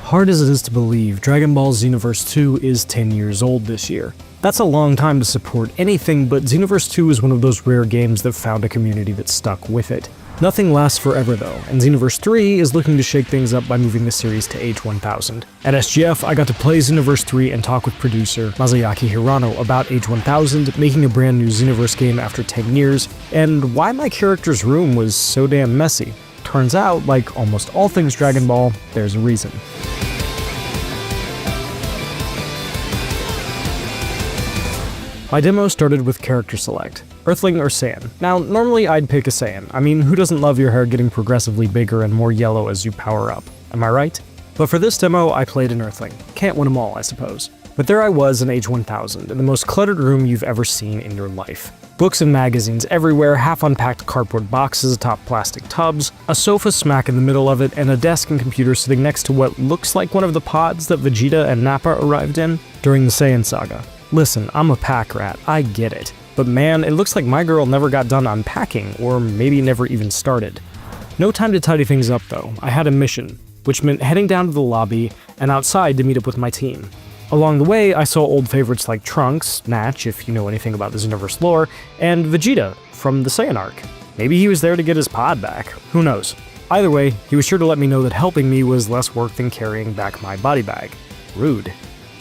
Hard as it is to believe, Dragon Ball Xenoverse 2 is 10 years old this year. That's a long time to support anything, but Xenoverse 2 is one of those rare games that found a community that stuck with it. Nothing lasts forever though, and Xenoverse 3 is looking to shake things up by moving the series to age 1000. At SGF, I got to play Xenoverse 3 and talk with producer Masayaki Hirano about age 1000, making a brand new Xenoverse game after 10 years, and why my character's room was so damn messy. Turns out, like almost all things Dragon Ball, there's a reason. My demo started with character select, Earthling or Saiyan. Now, normally I'd pick a Saiyan. I mean, who doesn't love your hair getting progressively bigger and more yellow as you power up? Am I right? But for this demo, I played an Earthling. Can't win them all, I suppose. But there I was in age 1000, in the most cluttered room you've ever seen in your life. Books and magazines everywhere, half-unpacked cardboard boxes atop plastic tubs, a sofa smack in the middle of it, and a desk and computer sitting next to what looks like one of the pods that Vegeta and Nappa arrived in during the Saiyan saga. Listen, I'm a pack rat, I get it. But man, it looks like my girl never got done unpacking, or maybe never even started. No time to tidy things up though. I had a mission, which meant heading down to the lobby and outside to meet up with my team. Along the way, I saw old favorites like Trunks, Natch, if you know anything about the Xenoverse lore, and Vegeta from the Saiyan arc. Maybe he was there to get his pod back, who knows. Either way, he was sure to let me know that helping me was less work than carrying back my body bag. Rude.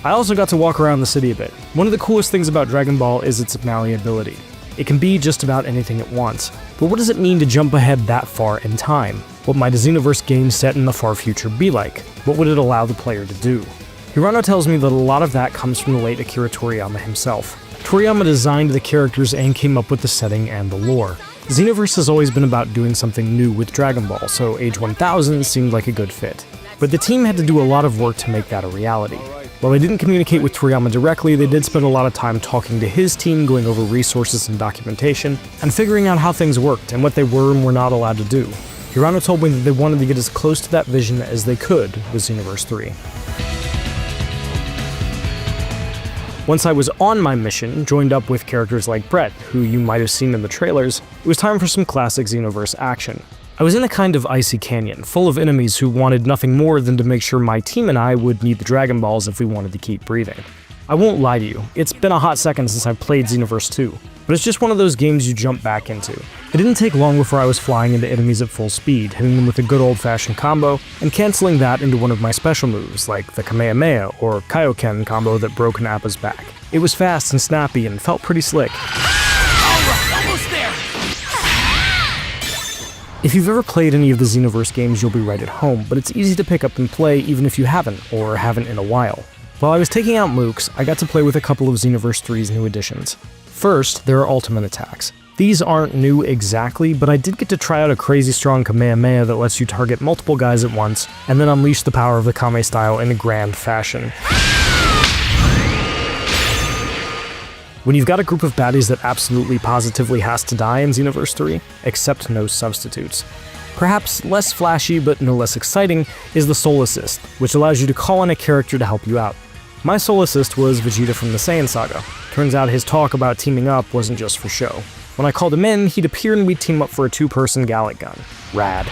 I also got to walk around the city a bit. One of the coolest things about Dragon Ball is its malleability. It can be just about anything it wants, but what does it mean to jump ahead that far in time? What might a Xenoverse game set in the far future be like? What would it allow the player to do? Hirano tells me that a lot of that comes from the late Akira Toriyama himself. Toriyama designed the characters and came up with the setting and the lore. Xenoverse has always been about doing something new with Dragon Ball, so age 1000 seemed like a good fit. But the team had to do a lot of work to make that a reality. While they didn't communicate with Toriyama directly, they did spend a lot of time talking to his team, going over resources and documentation, and figuring out how things worked and what they were and were not allowed to do. Hirano told me that they wanted to get as close to that vision as they could with Xenoverse 3. Once I was on my mission, joined up with characters like Brett, who you might have seen in the trailers, it was time for some classic Xenoverse action. I was in a kind of icy canyon, full of enemies who wanted nothing more than to make sure my team and I would need the Dragon Balls if we wanted to keep breathing. I won't lie to you, it's been a hot second since I played Xenoverse 2, but it's just one of those games you jump back into. It didn't take long before I was flying into enemies at full speed, hitting them with a good old-fashioned combo, and canceling that into one of my special moves, like the Kamehameha or Kaioken combo that broke Nappa's back. It was fast and snappy and felt pretty slick. Almost there! If you've ever played any of the Xenoverse games, you'll be right at home, but it's easy to pick up and play even if you haven't, or haven't in a while. While I was taking out mooks, I got to play with a couple of Xenoverse 3's new additions. First, there are ultimate attacks. These aren't new exactly, but I did get to try out a crazy strong Kamehameha that lets you target multiple guys at once, and then unleash the power of the Kame style in a grand fashion. When you've got a group of baddies that absolutely positively has to die in Xenoverse 3, accept no substitutes. Perhaps less flashy but no less exciting is the Soul Assist, which allows you to call in a character to help you out. My Soul Assist was Vegeta from the Saiyan saga. Turns out his talk about teaming up wasn't just for show. When I called him in, he'd appear and we'd team up for a 2-person Gallic gun. Rad.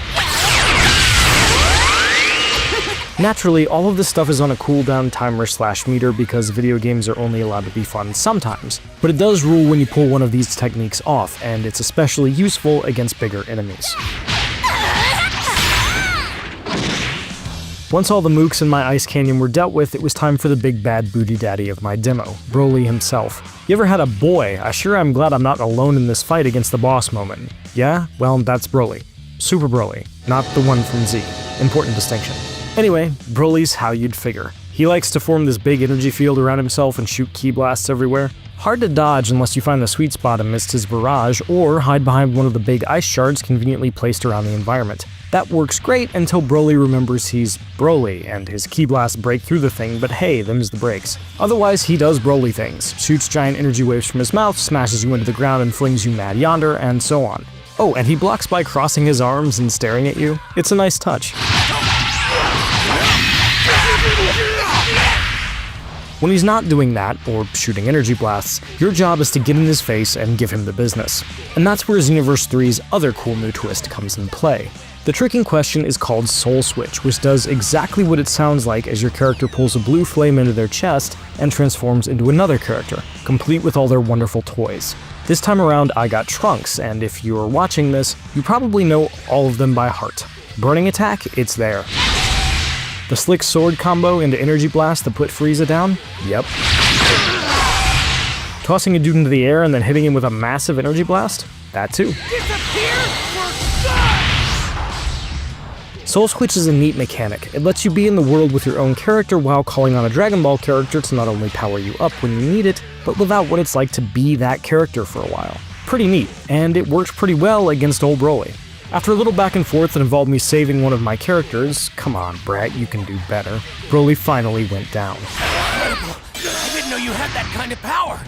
Naturally, all of this stuff is on a cooldown timer/meter because video games are only allowed to be fun sometimes, but it does rule when you pull one of these techniques off, and it's especially useful against bigger enemies. Once all the mooks in my ice canyon were dealt with, it was time for the big bad booty daddy of my demo, Broly himself. You ever had a boy, I sure am glad I'm not alone in this fight against the boss moment? Yeah? Well, that's Broly. Super Broly, not the one from Z. Important distinction. Anyway, Broly's how you'd figure. He likes to form this big energy field around himself and shoot ki blasts everywhere. Hard to dodge unless you find the sweet spot amidst his barrage, or hide behind one of the big ice shards conveniently placed around the environment. That works great until Broly remembers he's Broly, and his ki blasts break through the thing, but hey, them's the breaks. Otherwise, he does Broly things, shoots giant energy waves from his mouth, smashes you into the ground and flings you mad yonder, and so on. Oh, and he blocks by crossing his arms and staring at you. It's a nice touch. When he's not doing that, or shooting energy blasts, your job is to get in his face and give him the business. And that's where Xenoverse 3's other cool new twist comes in play. The trick in question is called Soul Switch, which does exactly what it sounds like as your character pulls a blue flame into their chest and transforms into another character, complete with all their wonderful toys. This time around I got Trunks, and if you're watching this, you probably know all of them by heart. Burning Attack, it's there. The Slick Sword combo into Energy Blast that put Frieza down? Yep. Tossing a dude into the air and then hitting him with a massive Energy Blast? That too. Disappear for good! Soul Switch is a neat mechanic. It lets you be in the world with your own character while calling on a Dragon Ball character to not only power you up when you need it, but live out what it's like to be that character for a while. Pretty neat, and it worked pretty well against old Broly. After a little back and forth that involved me saving one of my characters, come on Brat, you can do better, Broly finally went down. Incredible! I didn't know you had that kind of power!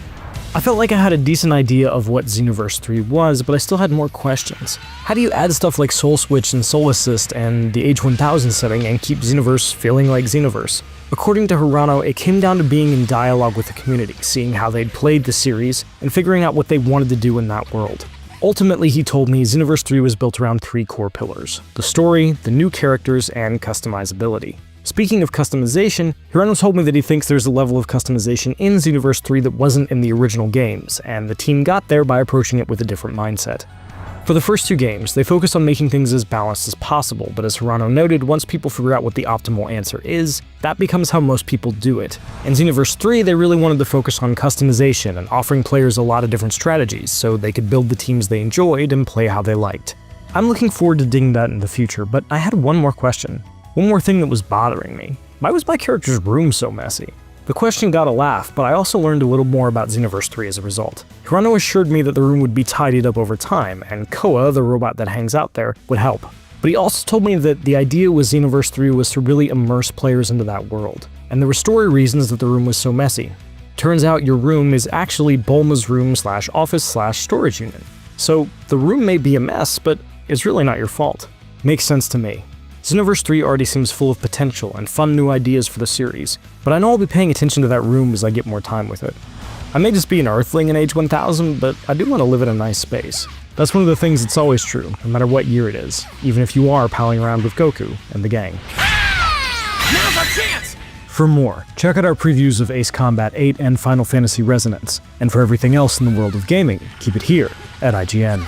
I felt like I had a decent idea of what Xenoverse 3 was, but I still had more questions. How do you add stuff like Soul Switch and Soul Assist and the H1000 setting and keep Xenoverse feeling like Xenoverse? According to Hirano, it came down to being in dialogue with the community, seeing how they'd played the series, and figuring out what they wanted to do in that world. Ultimately, he told me Xenoverse 3 was built around 3 core pillars: the story, the new characters, and customizability. Speaking of customization, Hirano told me that he thinks there's a level of customization in Xenoverse 3 that wasn't in the original games, and the team got there by approaching it with a different mindset. For the first 2 games, they focused on making things as balanced as possible, but as Hirano noted, once people figure out what the optimal answer is, that becomes how most people do it. In Xenoverse 3, they really wanted to focus on customization and offering players a lot of different strategies, so they could build the teams they enjoyed and play how they liked. I'm looking forward to digging that in the future, but I had one more question. One more thing that was bothering me. Why was my character's room so messy? The question got a laugh, but I also learned a little more about Xenoverse 3 as a result. Hirano assured me that the room would be tidied up over time, and Koa, the robot that hangs out there, would help. But he also told me that the idea with Xenoverse 3 was to really immerse players into that world, and there were story reasons that the room was so messy. Turns out your room is actually Bulma's room / office / storage unit. So the room may be a mess, but it's really not your fault. Makes sense to me. Xenoverse 3 already seems full of potential and fun new ideas for the series, but I know I'll be paying attention to that room as I get more time with it. I may just be an Earthling in Age 1000, but I do want to live in a nice space. That's one of the things that's always true, no matter what year it is, even if you are palling around with Goku and the gang. Now's our chance! For more, check out our previews of Ace Combat 8 and Final Fantasy Resonance, and for everything else in the world of gaming, keep it here at IGN.